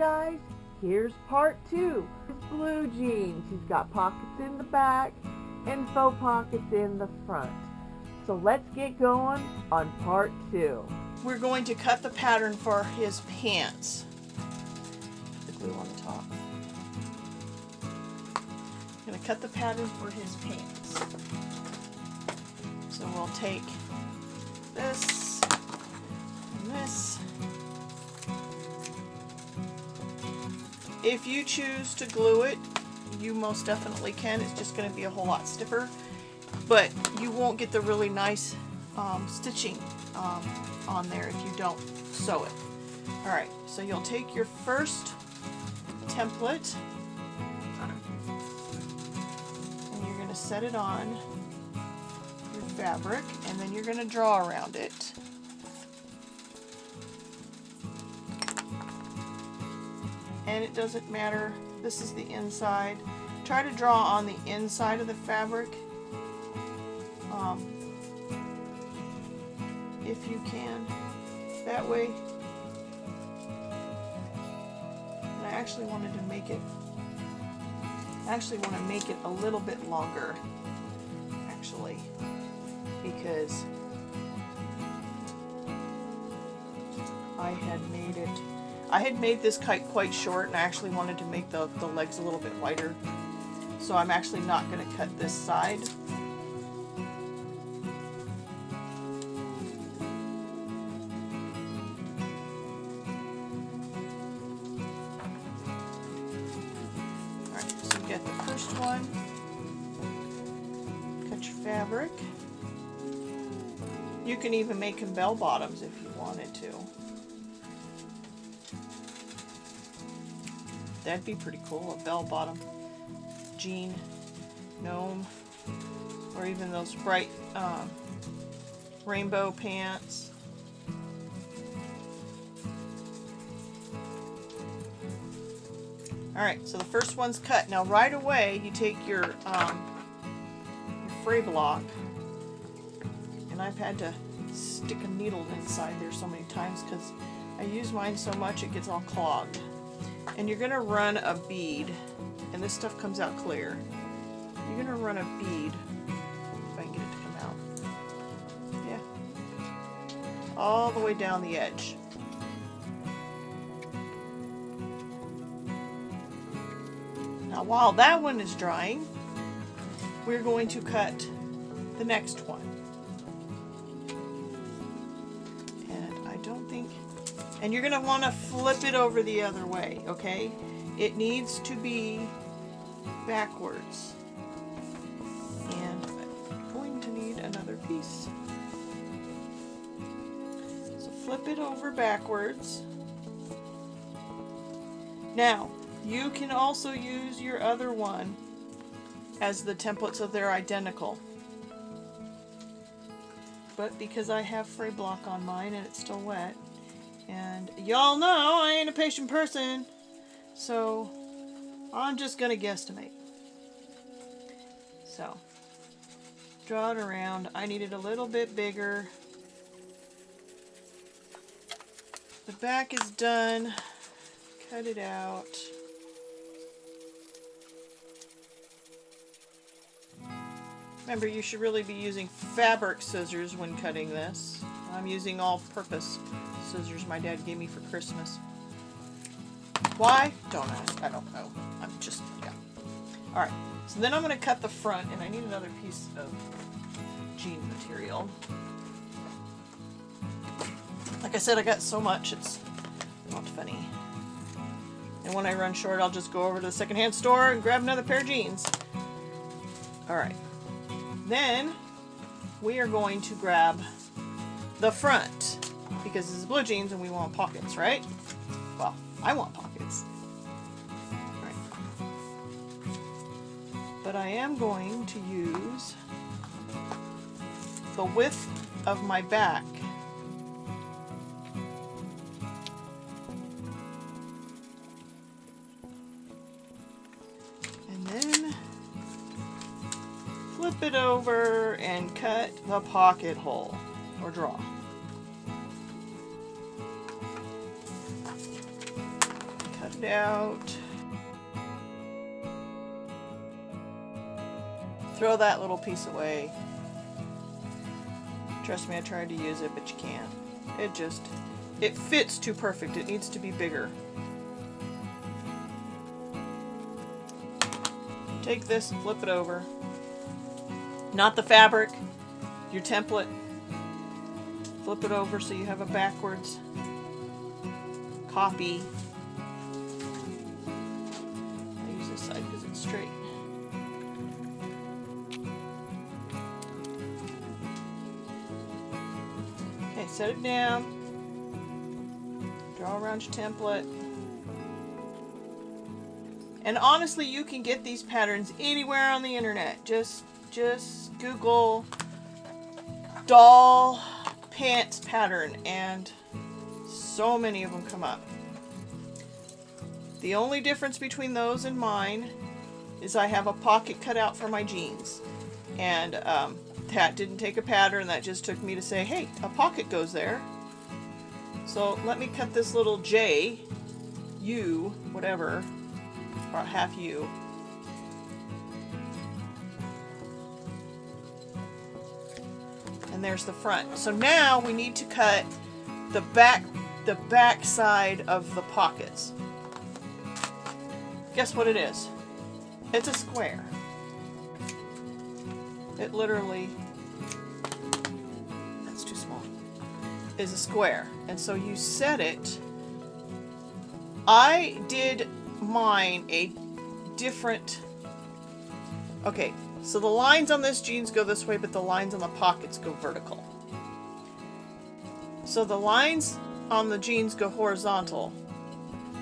guys, here's part 2. Blue jeans. He's got pockets in the back and faux pockets in the front. So let's get going on part 2. We're going to cut the pattern for his pants. Put the glue on the top. I'm going to cut the pattern for his pants. So we'll take this and this. If you choose to glue it, you most definitely can. It's just going to be a whole lot stiffer, but you won't get the really nice stitching on there if you don't sew it. Alright, so you'll take your first template and you're going to set it on your fabric, and then you're going to draw around it. And it doesn't matter, this is the inside. Try to draw on the inside of the fabric if you can, that way. And I actually wanted to make it, a little bit longer, actually, because I had made this kite quite short, and I actually wanted to make the legs a little bit wider. So I'm actually not going to cut this side. Alright, so you get the first one. Cut your fabric. You can even make them bell bottoms if you wanted to. That'd be pretty cool, a bell bottom jean, gnome, or even those bright rainbow pants. Alright, so the first one's cut. Now right away you take your fray block, and I've had to stick a needle inside there so many times because I use mine so much it gets all clogged. And you're going to run a bead, and this stuff comes out clear. You're going to run a bead, if I can get it to come out. Yeah. All the way down the edge. Now while that one is drying, we're going to cut the next one. And you're going to want to flip it over the other way, okay? It needs to be backwards. And I'm going to need another piece. So flip it over backwards. Now, you can also use your other one as the template so they're identical. But because I have fray block on mine and it's still wet, and y'all know I ain't a patient person, so I'm just gonna guesstimate. So, draw it around. I need it a little bit bigger. The back is done. Cut it out. Remember, you should really be using fabric scissors when cutting this. I'm using all-purpose scissors my dad gave me for Christmas. Why? Don't ask. I don't know. I'm just, yeah. Alright, so then I'm going to cut the front, and I need another piece of jean material. Like I said, I got so much, it's not funny. And when I run short, I'll just go over to the secondhand store and grab another pair of jeans. Alright. Then, we are going to grab the front, because this is blue jeans and we want pockets, right? Well, I want pockets. Right. But I am going to use the width of my back. And then flip it over and cut the pocket hole, or draw. Cut it out. Throw that little piece away. Trust me, I tried to use it, but you can't. It fits too perfect. It needs to be bigger. Take this and flip it over. Not the fabric, your template. Flip it over so you have a backwards copy. I use this side because it's straight. Okay, set it down. Draw around your template. And honestly, you can get these patterns anywhere on the internet. Just Google doll pants pattern and so many of them come up. The only difference between those and mine is I have a pocket cut out for my jeans. And that didn't take a pattern, that just took me to say, hey, a pocket goes there. So let me cut this little J, U, whatever, or half U. And there's the front. So now we need to cut the back side of the pockets. Guess what it is? It's a square. It literally, that's too small, is a square. And so you set it. I did mine a different, okay, so the lines on this jeans go this way, but the lines on the pockets go vertical. So the lines on the jeans go horizontal.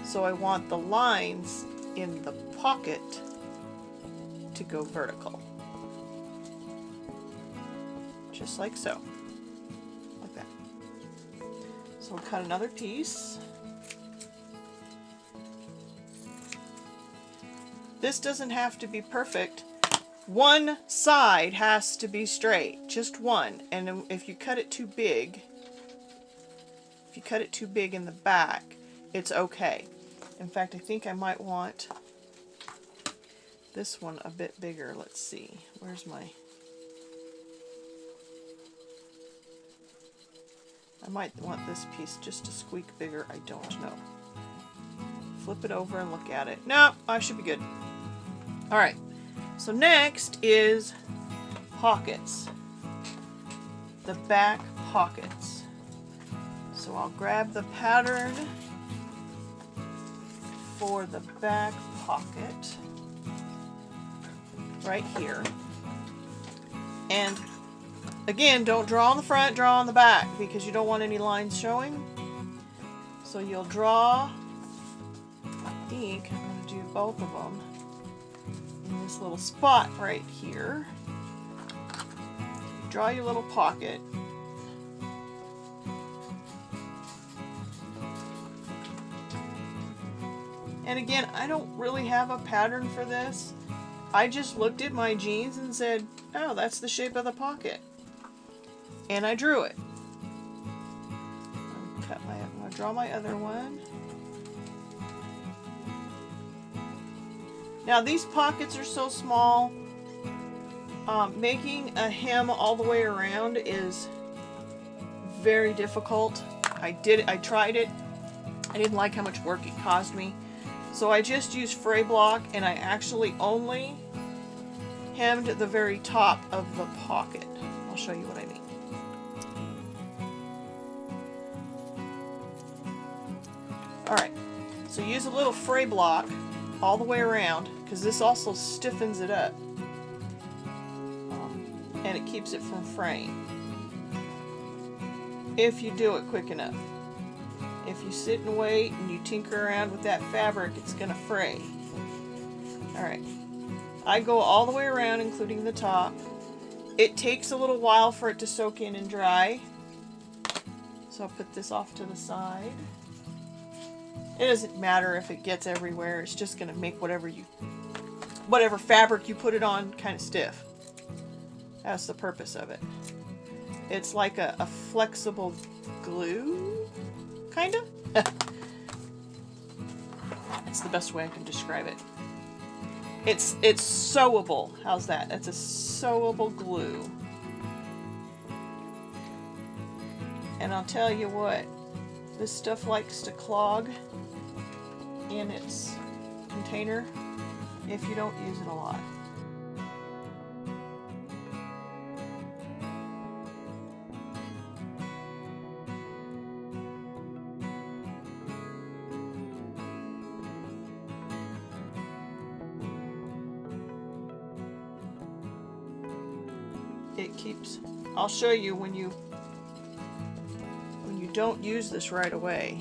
So I want the lines in the pocket to go vertical. Just like so. Like that. So we'll cut another piece. This doesn't have to be perfect. One side has to be straight, just one. And if you cut it too big, in the back, it's okay. In fact, I think I might want this one a bit bigger. Let's see. Where's my... I might want this piece just a squeak bigger. I don't know. Flip it over and look at it. No, I should be good. Alright. So next is pockets. The back pockets. So I'll grab the pattern for the back pocket right here. And again, don't draw on the front, draw on the back because you don't want any lines showing. So you'll draw, I think I'm going to do both of them in this little spot right here. Draw your little pocket. And again, I don't really have a pattern for this. I just looked at my jeans and said, oh, that's the shape of the pocket. And I drew it. I'm going to draw my other one. Now these pockets are so small, making a hem all the way around is very difficult. I tried it. I didn't like how much work it caused me. So I just used fray block and I actually only hemmed the very top of the pocket. I'll show you what I mean. Alright, so use a little fray block all the way around because this also stiffens it up and it keeps it from fraying if you do it quick enough. If you sit and wait and you tinker around with that fabric, it's going to fray. Alright, I go all the way around including the top. It takes a little while for it to soak in and dry, so I'll put this off to the side. It doesn't matter if it gets everywhere, it's just going to make whatever fabric you put it on kind of stiff. That's the purpose of it. It's like a flexible glue, kind of. It's the best way I can describe it. It's sewable. How's that? It's a sewable glue. And I'll tell you what, this stuff likes to clog in its container if you don't use it a lot. It keeps, I'll show you when you don't use this right away.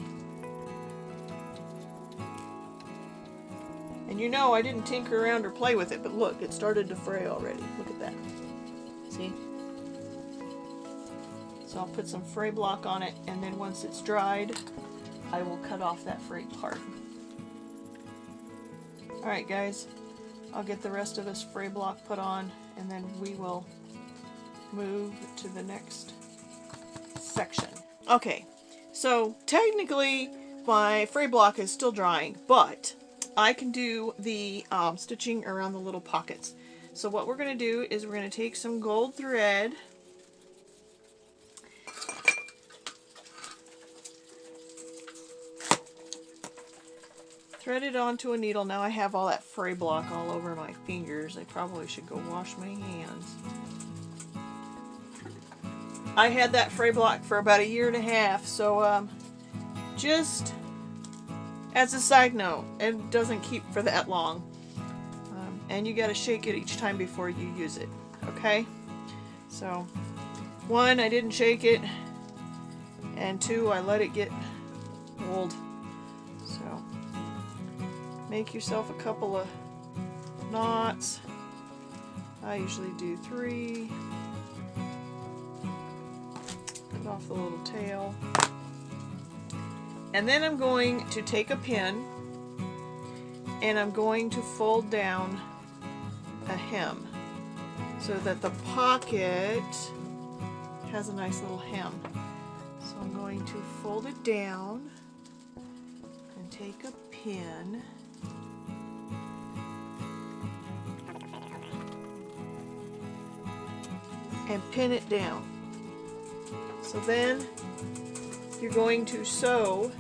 And you know I didn't tinker around or play with it, but look, it started to fray already. Look at that. See? So I'll put some fray block on it, and then once it's dried, I will cut off that frayed part. Alright guys, I'll get the rest of this fray block put on, and then we will move to the next section. Okay, so technically my fray block is still drying, but I can do the stitching around the little pockets. So what we're going to do is we're going to take some gold thread, thread it onto a needle. Now I have all that fray block all over my fingers. I probably should go wash my hands. I had that fray block for about 1.5 years, so just as a side note, it doesn't keep for that long. And you gotta shake it each time before you use it, okay? So, 1, I didn't shake it, and 2, I let it get old. So, make yourself a couple of knots. I usually do 3. Cut off the little tail. And then I'm going to take a pin and I'm going to fold down a hem so that the pocket has a nice little hem. So I'm going to fold it down and take a pin and pin it down. So then you're going to sew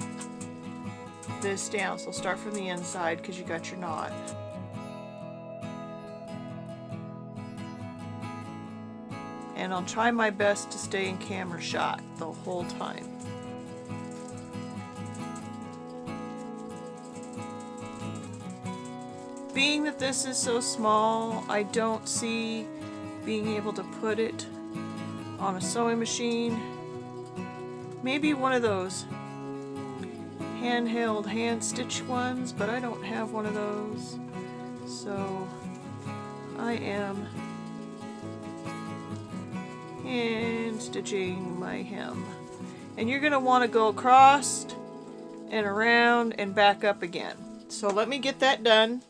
this down. So start from the inside because you got your knot. And I'll try my best to stay in camera shot the whole time. Being that this is so small, I don't see being able to put it on a sewing machine. Maybe one of those handheld hand stitch ones, but I don't have one of those. So I am hand stitching my hem. And you're going to want to go across and around and back up again. So let me get that done.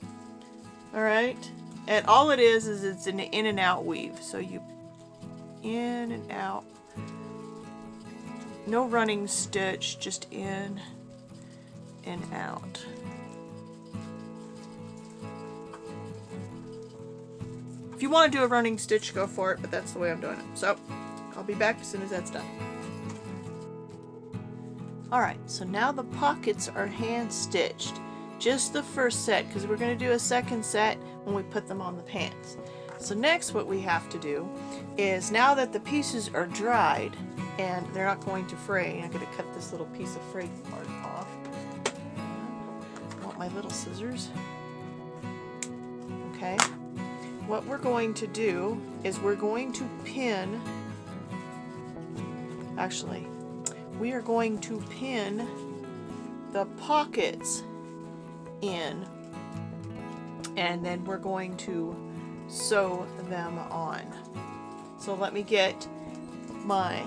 Alright. And all it is it's an in and out weave. So you in and out. No running stitch, just in and out. If you want to do a running stitch, go for it, but that's the way I'm doing it. So, I'll be back as soon as that's done. Alright, so now the pockets are hand stitched. Just the first set, because we're going to do a second set when we put them on the pants. So next what we have to do is, now that the pieces are dried and they're not going to fray, I'm going to cut this little piece of fray part off. I want my little scissors. Okay. What we're going to do is we're going to pin, actually, we are going to pin the pockets in, and then we're going to sew them on. So let me get my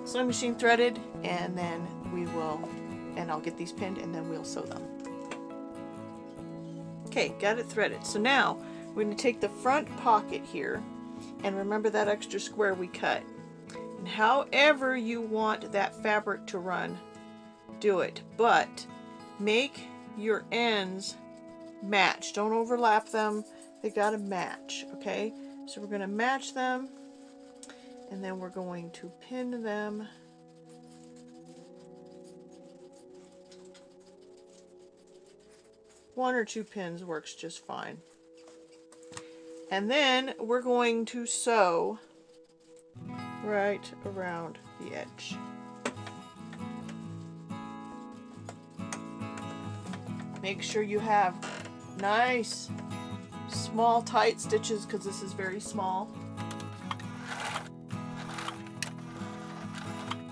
sewing machine threaded, and then we will, and I'll get these pinned, and then we'll sew them. Okay, got it threaded. So now we're going to take the front pocket here, and remember that extra square we cut. And however you want that fabric to run, do it. But make your ends match. Don't overlap them. They gotta match, okay? So we're gonna match them, and then we're going to pin them. One or two pins works just fine. And then we're going to sew right around the edge. Make sure you have nice small tight stitches because this is very small.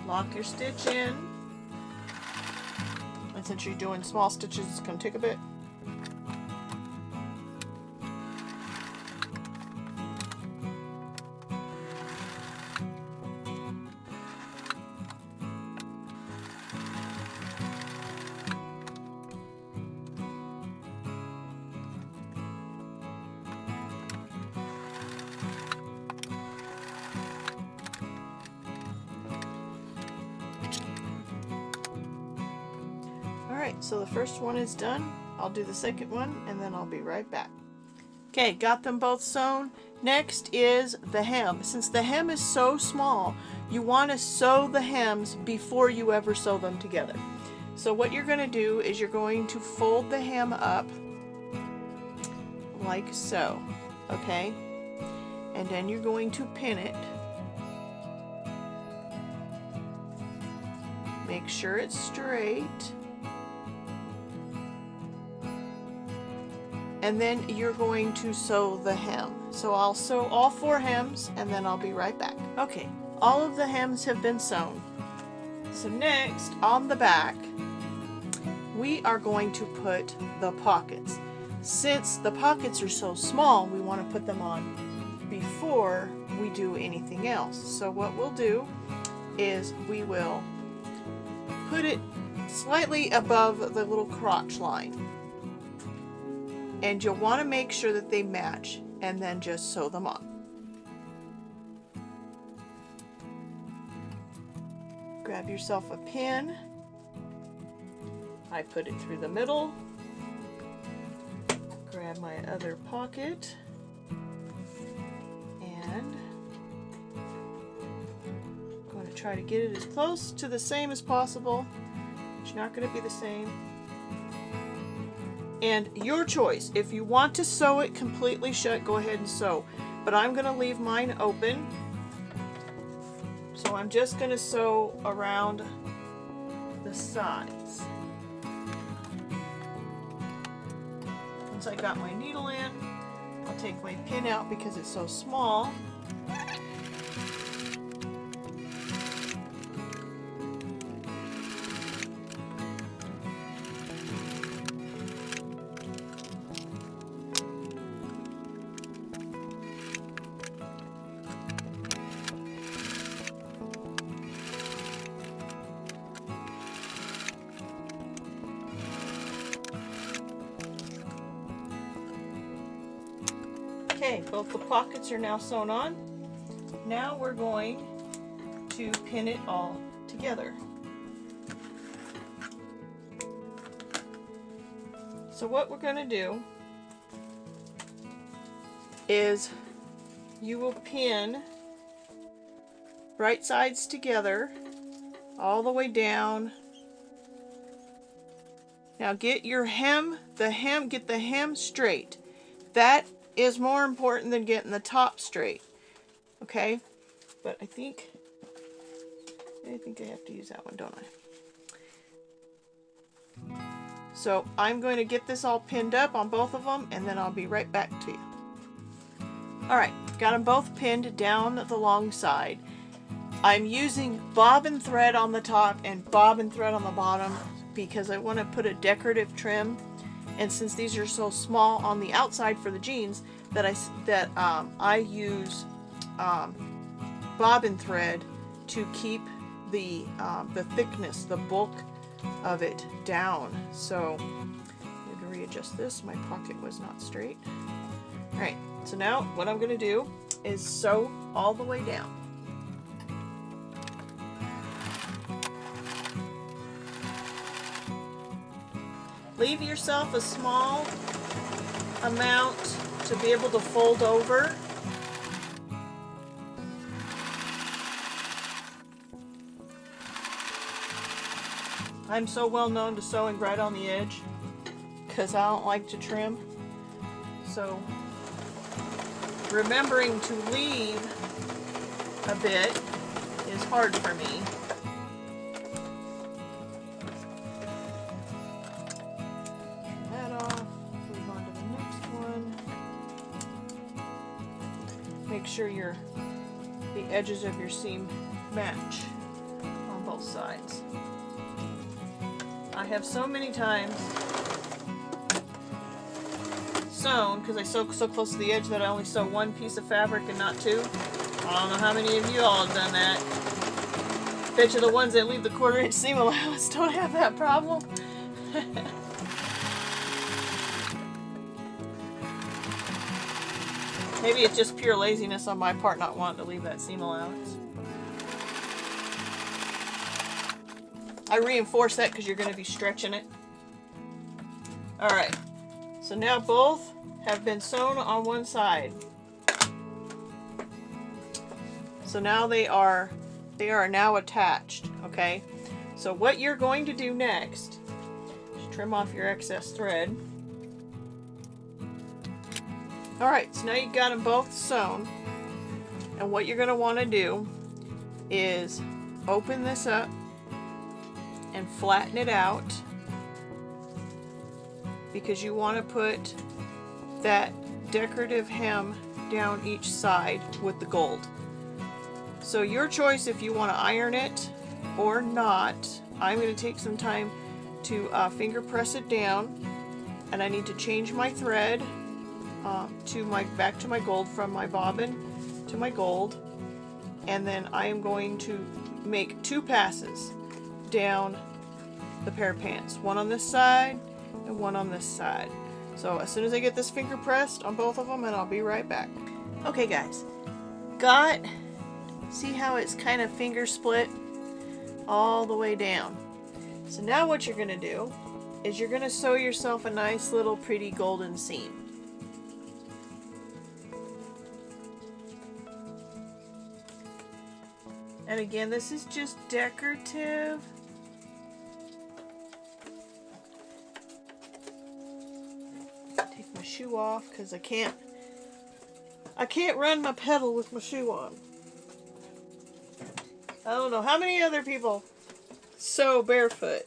Lock your stitch in. And since you're doing small stitches, it's going to take a bit. Alright, so the first one is done. I'll do the second one and then I'll be right back. Okay, got them both sewn. Next is the hem. Since the hem is so small, you want to sew the hems before you ever sew them together. So what you're going to do is you're going to fold the hem up like so, okay? And then you're going to pin it. Make sure it's straight. And then you're going to sew the hem. So I'll sew all 4 hems and then I'll be right back. Okay, all of the hems have been sewn. So next, on the back, we are going to put the pockets. Since the pockets are so small, we want to put them on before we do anything else. So what we'll do is we will put it slightly above the little crotch line. And you'll want to make sure that they match and then just sew them on. Grab yourself a pin. I put it through the middle. Grab my other pocket. And I'm going to try to get it as close to the same as possible. It's not going to be the same. And your choice. If you want to sew it completely shut, go ahead and sew. But I'm going to leave mine open. So I'm just going to sew around the sides. Once I got my needle in, I'll take my pin out because it's so small. Okay, both the pockets are now sewn on. Now we're going to pin it all together. So what we're going to do is you will pin right sides together all the way down. Now get your hem, get the hem straight. That is more important than getting the top straight. Okay? But I think I have to use that one, don't I? So I'm going to get this all pinned up on both of them and then I'll be right back to you. Alright, got them both pinned down the long side. I'm using bobbin thread on the top and bobbin thread on the bottom because I want to put a decorative trim. And since these are so small on the outside for the jeans, that I use bobbin thread to keep the thickness, the bulk of it down. So I'm going to readjust this. My pocket was not straight. All right. So now what I'm going to do is sew all the way down. Leave yourself a small amount to be able to fold over. I'm so well known to sewing right on the edge because I don't like to trim. So remembering to leave a bit is hard for me. Turn that off. Move on to the next one. Make sure the edges of your seam match on both sides. I have so many times sewn, because I sew so close to the edge that I only sew one piece of fabric and not two. I don't know how many of you all have done that. Bet you the ones that leave the 1/4 inch seam allowance don't have that problem. Maybe it's just pure laziness on my part not wanting to leave that seam allowance. I reinforce that because you're going to be stretching it. Alright, so now both have been sewn on one side. So now they are now attached, okay? So what you're going to do next is trim off your excess thread. Alright, so now you've got them both sewn. And what you're going to want to do is open this up and flatten it out, because you want to put that decorative hem down each side with the gold. So your choice if you want to iron it or not. I'm going to take some time to finger press it down, and I need to change my thread back to my gold, from my bobbin to my gold, and then I am going to make 2 passes down the pair of pants, one on this side and one on this side. So as soon as I get this finger pressed on both of them, and I'll be right back. Okay guys, see how it's kind of finger split all the way down. So now what you're going to do is you're going to sew yourself a nice little pretty golden seam. And again, this is just decorative. Take my shoe off because I can't run my pedal with my shoe on. I don't know how many other people sew barefoot.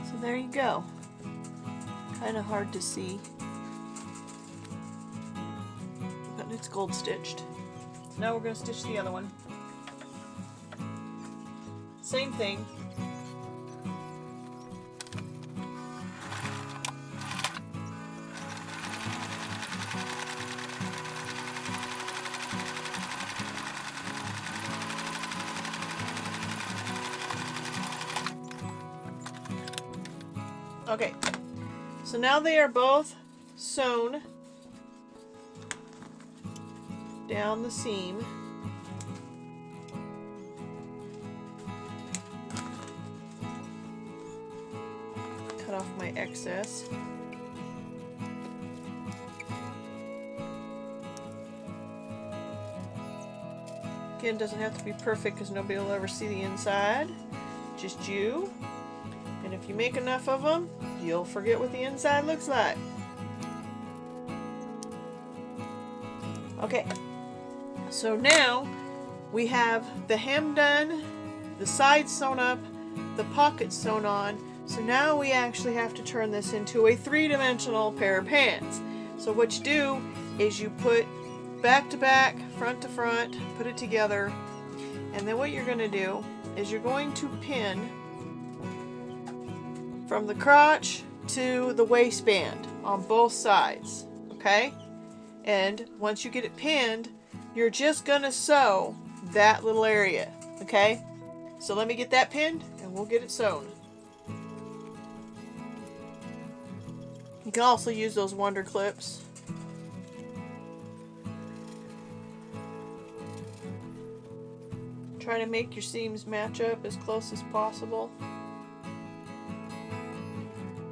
So there you go. Kind of hard to see, but it's gold stitched. So now we're going to stitch the other one. Same thing. Okay, so now they are both sewn down the seam. Cut off my excess. Again, doesn't have to be perfect because nobody will ever see the inside, just you. And if you make enough of them, you'll forget what the inside looks like. Okay, so now we have the hem done, the sides sewn up, the pockets sewn on. So now we actually have to turn this into a 3-dimensional pair of pants. So what you do is you put back to back, front to front, put it together, and then what you're going to do is you're going to pin from the crotch to the waistband on both sides, okay? And once you get it pinned, you're just gonna sew that little area, okay? So let me get that pinned and we'll get it sewn. You can also use those Wonder Clips. Try to make your seams match up as close as possible.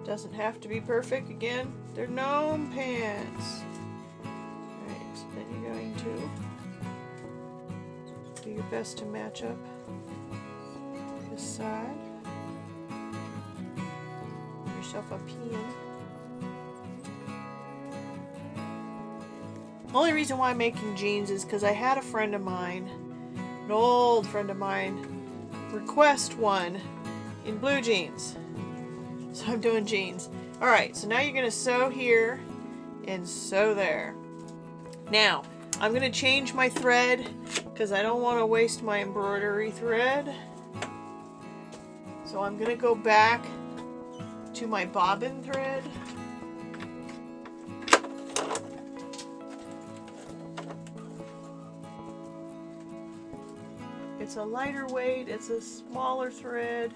Doesn't have to be perfect. Again, they're gnome pants. Alright, so then you're going to do your best to match up this side. Give yourself a pin. The only reason why I'm making jeans is because I had a friend of mine, an old friend of mine, request one in blue jeans. So I'm doing jeans. Alright, so now you're going to sew here and sew there. Now, I'm going to change my thread because I don't want to waste my embroidery thread. So I'm going to go back to my bobbin thread. It's a lighter weight, it's a smaller thread.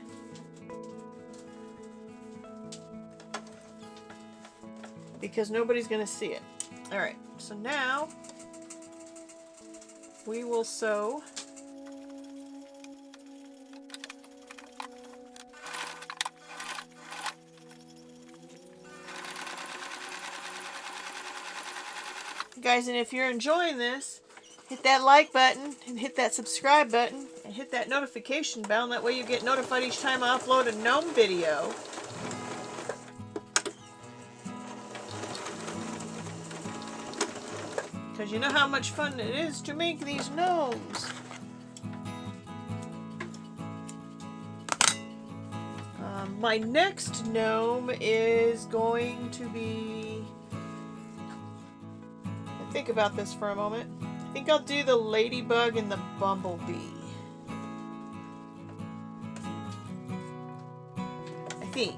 Because nobody's going to see it. Alright, so now we will sew guys, and if you're enjoying this, hit that like button and hit that subscribe button and hit that notification bell. That way you get notified each time I upload a gnome video. Because you know how much fun it is to make these gnomes. My next gnome is going to be... Think about this for a moment. I think I'll do the ladybug and the bumblebee. I think.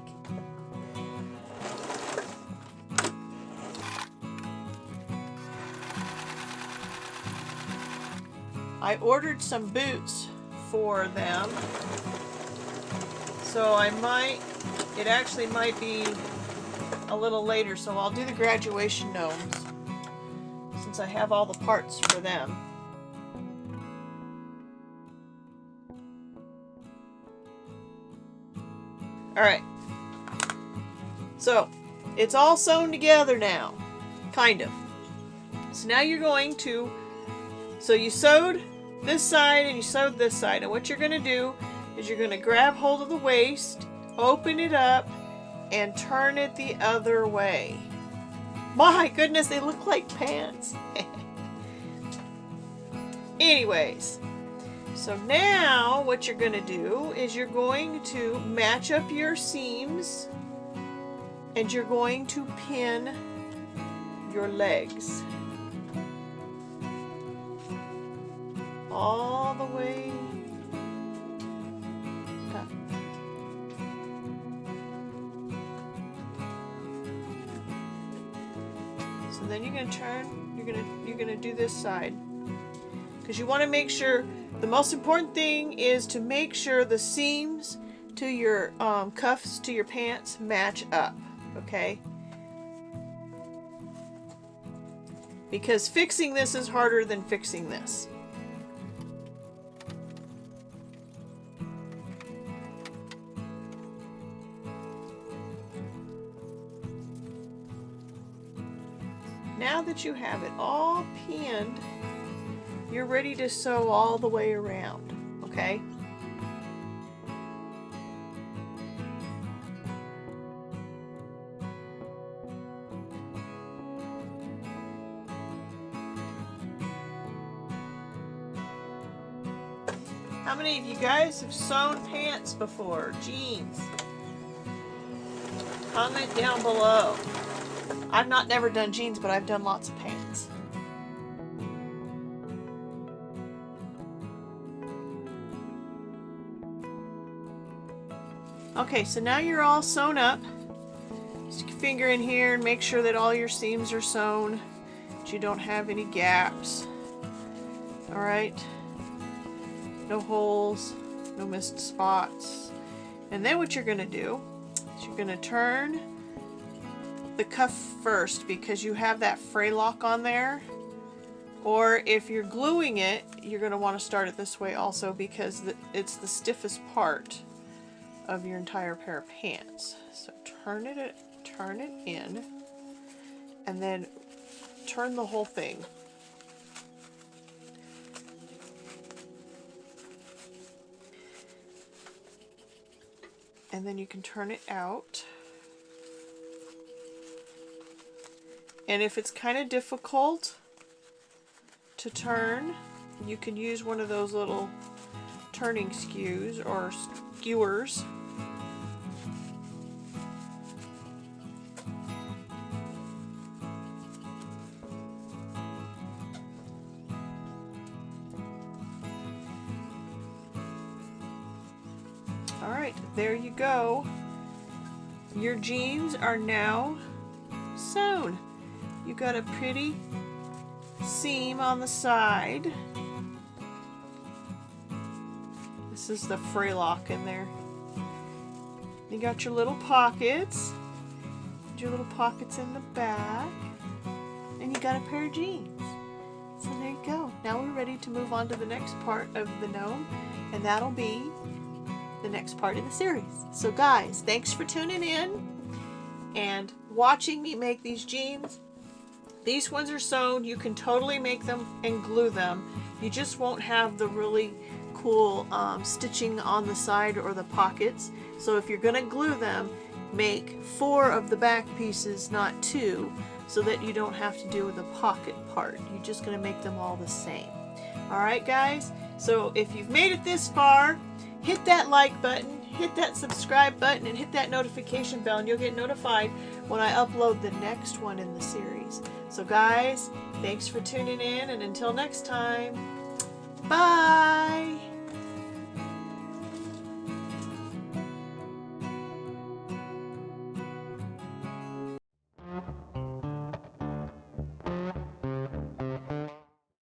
I ordered some boots for them. So it actually might be a little later, so I'll do the graduation gnomes since I have all the parts for them. Alright. So, it's all sewn together now. Kind of. So now you're going to... So you sewed this side and you sewed this side. And what you're going to do is you're going to grab hold of the waist, open it up, and turn it the other way. My goodness, they look like pants. Anyways, so now what you're going to do is you're going to match up your seams and you're going to pin your legs all the way up. So then you're going to turn, you're going to do this side. Because you want to make sure, the most important thing is to make sure the seams to your cuffs to your pants match up, okay? Because fixing this is harder than fixing this. Now that you have it all pinned, you're ready to sew all the way around, okay? How many of you guys have sewn pants before? Jeans? Comment down below. I've never done jeans, but I've done lots of pants. Okay, so now you're all sewn up. So stick your finger in here and make sure that all your seams are sewn, that you don't have any gaps. Alright, no holes, no missed spots. And then what you're going to do is you're going to turn the cuff first, because you have that fray lock on there. Or if you're gluing it, you're going to want to start it this way also, because it's the stiffest part of your entire pair of pants. So turn it in, and then turn the whole thing. And then you can turn it out. And if it's kind of difficult to turn, you can use one of those little turning skewers. Alright, there you go. Your jeans are now sewn. You got a pretty seam on the side. This is the fray lock in there. You got your little pockets. Your little pockets in the back. And you got a pair of jeans. So there you go. Now we're ready to move on to the next part of the gnome, and that'll be the next part of the series. So guys, thanks for tuning in and watching me make these jeans. These ones are sewn. You can totally make them and glue them. You just won't have the really cool stitching on the side or the pockets. So if you're going to glue them, make 4 of the back pieces, not 2, so that you don't have to do the pocket part. You're just going to make them all the same. Alright guys, so if you've made it this far, hit that like button, hit that subscribe button, and hit that notification bell, and you'll get notified when I upload the next one in the series. So guys, thanks for tuning in, and until next time, bye!